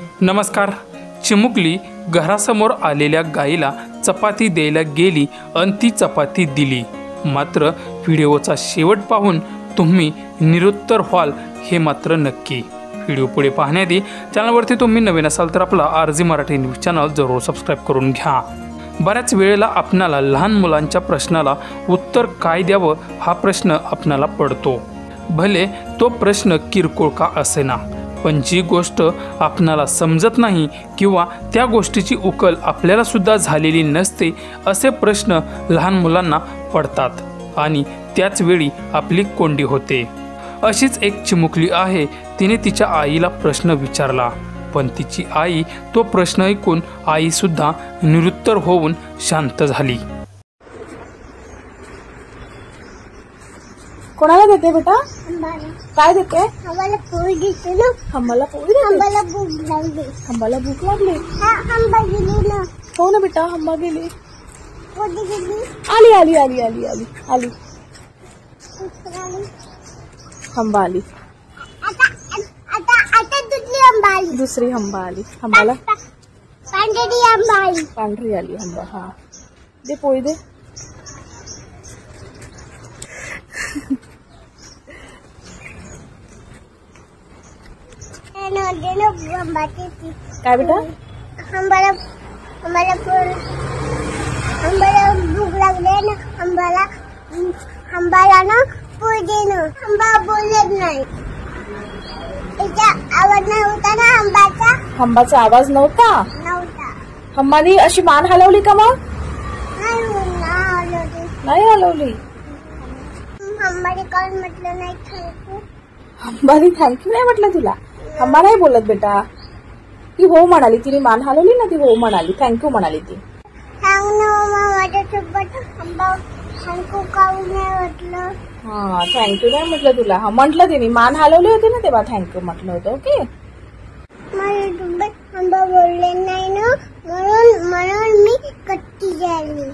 नमस्कार। चिमुकली घरासमोर आलेल्या गाईला चपाती द्यायला गेली आणि ती चपाती दिली। मात्र व्हिडिओचा शेवट पाहून तुम्ही निरुत्तर व्हाल हे मात्र नक्की। व्हिडिओ पुढे पाहण्याआधी चॅनलवरती तुम्ही नवीन असाल तर आपला आरजी मराठी न्यूज चॅनल जरूर सबस्क्राइब करून घ्या। बऱ्याच वेळेला आपणाला लहान मुलांच्या प्रश्नाला उत्तर काय द्यावं हा प्रश्न आपणाला पडतो। भले तो प्रश्न किरकोळ का असेना, पण जी गोष्ट आपणाला समजत नाही किंवा त्या गोष्टीची उकल आपल्याला सुद्धा झालेली नसते असे प्रश्न लहान मुलांना पडतात आणि त्याच वेळी आपली कोंडी होते। अशीच एक चिमुकली आहे, तिने तिच्या आईला प्रश्न विचारला, पण तिची आई तो प्रश्न ऐकून आई सुद्धा निरुत्तर होऊन शांत झाली। कोणाला देते बेटा? काय देते? आम्हाला पोळी देते ना। आम्हाला पोळी देते? आम्हाला भूक लागली। आम्हाला भूक लागली? आंबा गेली ना। हो ना बेटा, आंबा गेली। पोळी गेली। आली आली आली आली आली आली आंबा आली। आता दुसरी आंबा आली। दुसरी आंबा आली। आंबाला पांढरी आंबा आली। पांढरी आली आंबा। हा दे पोळी दे। काय बेटा? आंबाला भूक लागली ना। आंबाला ना पोळी दे ना। आंबा बोलत नाही, त्याचा आवाज नाही होता ना आंबाचा। आंबाचा आवाज नव्हता? आंबानी अशी मान हलवली का? मग नाही हलवली। आंबाने काय म्हटलं नाही थँक्यू? अंबानी थँक्यू नाही म्हटलं तुला? अंबा नाही बोलत बेटा, ती हो म्हणाली, तिने मान हलवली ना, ती हो म्हणाली, थँक्यू म्हणाली ती। सांग ना माझ्यासोबत आंबा थँक्यू काऊन नाही म्हटलं? हा थँक्यू नाही म्हटलं तुला? हा म्हटलं तिने, मान हलवली होती ना तेव्हा थँक्यू म्हटलं होतं। ओके, माझ्यासोबत आंबा बोलले नाही ना, म्हणून मी कट्टी झाली।